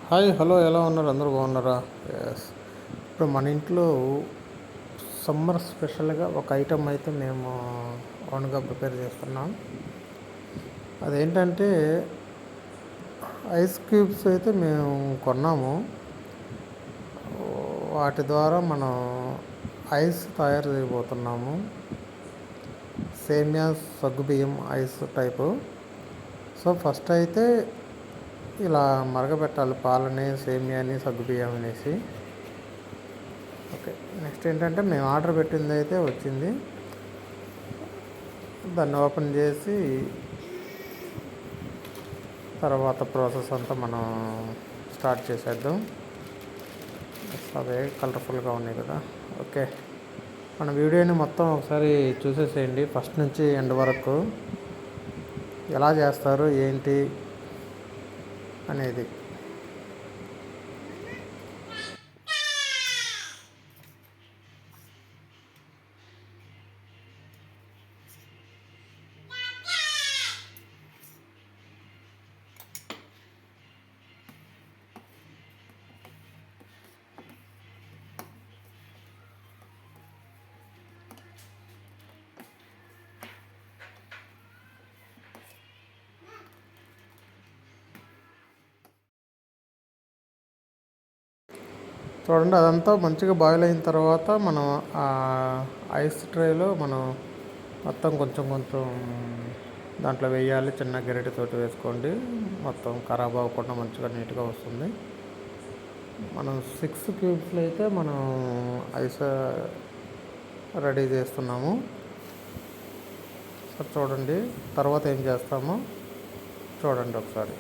Hi hello ఎలా ఉన్నారు? అందరూ బాగున్నారా? ఎస్. ఇప్పుడు మన ఇంట్లో సమ్మర్ స్పెషల్గా ఒక ఐటెం అయితే మేము ఓన్గా ప్రిపేర్ చేస్తున్నాం. అదేంటంటే ఐస్ క్యూబ్స్ అయితే మేము కొన్నాము. వాటి ద్వారా మనం ఐస్ తయారు చేయబోతున్నాము. సేమియా సగ్గుబియ్యం ఐస్ టైపు. సో ఫస్ట్ అయితే ఇలా మరగబెట్టాలి పాలని, సేమియాని, సగ్గుబియ్యం అనేసి. ఓకే, నెక్స్ట్ ఏంటంటే మేము ఆర్డర్ పెట్టింది అయితే వచ్చింది. దాన్ని ఓపెన్ చేసి తర్వాత ప్రాసెస్ అంతా మనం స్టార్ట్ చేసేద్దాం. అదే కలర్ఫుల్గా ఉన్నాయి కదా. ఓకే, మన వీడియోని మొత్తం ఒకసారి చూసేసేయండి ఫస్ట్ నుంచి ఎండ్ వరకు. ఎలా చేస్తారు ఏంటి అనేది. చూడండి, అదంతా మంచిగా బాయిల్ అయిన తర్వాత మనం ఆ ఐస్ ట్రేలో మనం మొత్తం కొంచెం కొంచెం దాంట్లో వేయాలి. చిన్న గరిటెతోటి వేసుకోండి, మొత్తం ఖరాబ్ అవ్వకుండా మంచిగా నీట్గా వస్తుంది. మనం 6 క్యూబ్స్లో అయితే మనం ఐస్ రెడీ చేస్తున్నాము. సో చూడండి, తర్వాత ఏం చేస్తామో చూడండి ఒకసారి.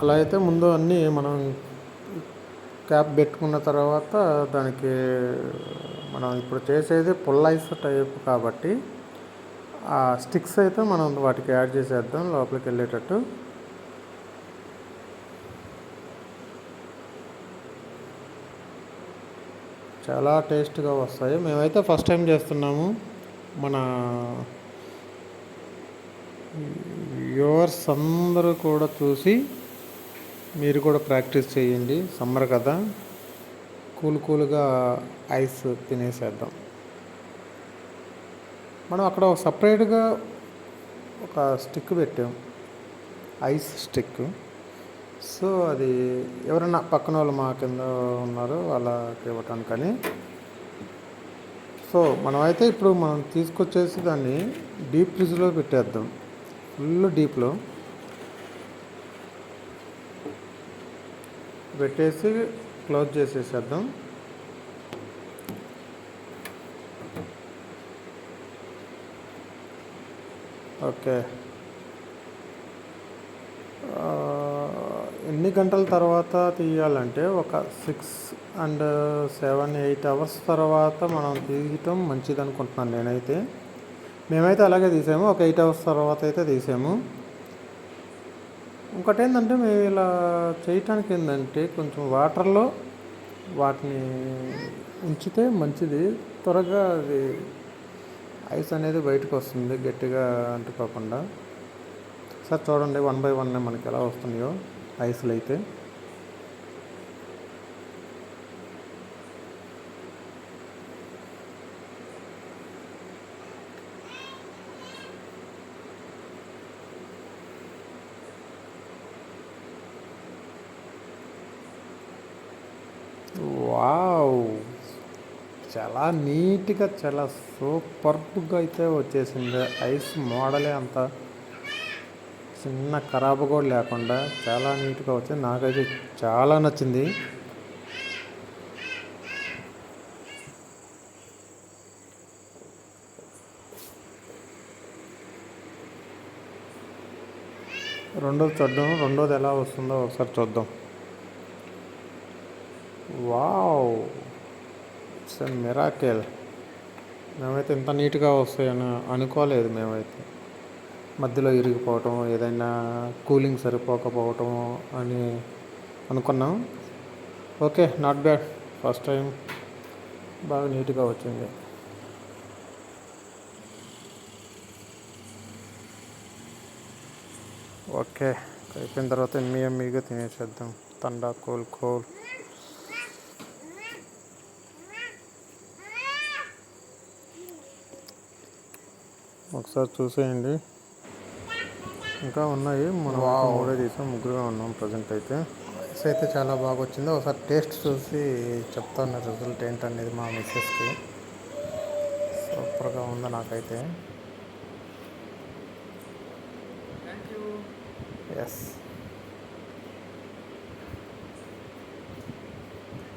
అలా అయితే ముందు అన్నీ మనం క్యాప్ పెట్టుకున్న తర్వాత దానికి మనం ఇప్పుడు చేసేది పుల్ ఐస్ టైప్ కాబట్టి ఆ స్టిక్స్ అయితే మనం వాటికి యాడ్ చేసేద్దాం లోపలికి వెళ్ళేటట్టు. చాలా టేస్ట్గా వస్తాయి. మేమైతే ఫస్ట్ టైం చేస్తున్నాము. మన వ్యూవర్స్ అందరూ కూడా చూసి మీరు కూడా ప్రాక్టీస్ చేయండి. సమ్మర్ కదా, కూల్గా ఐస్ తినేసేద్దాం. మనం అక్కడ సపరేట్గా ఒక స్టిక్ పెట్టాం, ఐస్ స్టిక్. సో అది ఎవరైనా పక్కన వాళ్ళు మా కింద ఉన్నారు వాళ్ళకి ఇవ్వటానికని. సో మనమైతే ఇప్పుడు మనం తీసుకొచ్చేసి దాన్ని డీప్ ఫ్రిడ్జ్లో పెట్టేద్దాం, ఫుల్ డీప్లో పెట్టేసి క్లోజ్ చేసేసేద్దాం. ఓకే, ఎన్ని గంటల తర్వాత తీయాలంటే ఒక 6 అండ్ 7, 8 అవర్స్ తర్వాత మనం తీయటం మంచిది అనుకుంటున్నాను నేనైతే. మేమైతే అలాగే తీసాము, ఒక 8 అవర్స్ తర్వాత అయితే తీసాము. ఇంకోటి ఏంటంటే మేము ఇలా చేయటానికి ఏంటంటే కొంచెం వాటర్లో వాటిని ఉంచితే మంచిది, త్వరగా అది ఐస్ అనేది బయటకు వస్తుంది గట్టిగా అంటుకోకుండా. సార్ చూడండి 1 by 1 మనకి ఎలా వస్తున్నాయో ఐస్లు అయితే. వావ్! చాలా నీట్‌గా చాలా సూపర్బ్‌గా అయితే వచ్చేసింది. ఐస్ మోడలే అంత చిన్న ఖరాబు కూడా లేకుండా చాలా నీట్‌గా వచ్చింది. నాకైతే చాలా నచ్చింది. రెండోది చూద్దాం. రెండోది ఎలా వస్తుందో ఒకసారి చూద్దాం. వావ్! It's a miracle. మేమైతే ఇంత నీట్‌గా వస్తాయని అనుకోలేదు మేమైతే. మధ్యలో ఇరిగిపోవటం, ఏదైనా కూలింగ్ సరిపోకపోవటం అని అనుకున్నాం. Okay, not bad. First time బాగా నీట్‌గా వచ్చింది. ఓకే, అయిపోయిన తర్వాత ఎమ్మీగా తినేసేద్దాం. తండా కూల్ కూల్. ఒకసారి చూసేయండి. ఇంకా ఉన్నాయి. మనం మూడే తీసాం, ముగ్గురుగా ఉన్నాం ప్రజెంట్ అయితే. రైస్ అయితే చాలా బాగా వచ్చింది. ఒకసారి టేస్ట్ చూసి చెప్తాను రిజల్ట్ ఏంటనేది మా మిస్సెస్కి. సూపర్గా ఉంది నాకైతే. ఎస్,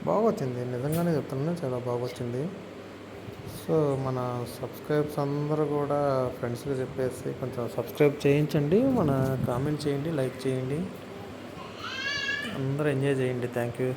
బాగా వచ్చింది. నిజంగానే చెప్తున్నాను, చాలా బాగా వచ్చింది. సో మన సబ్స్క్రైబ్స్ అందరూ కూడా ఫ్రెండ్స్కి చెప్పేసి కొంచెం సబ్స్క్రైబ్ చేయించండి. మన కామెంట్ చేయండి, లైక్ చేయండి, అందరూ ఎంజాయ్ చేయండి. Thank you.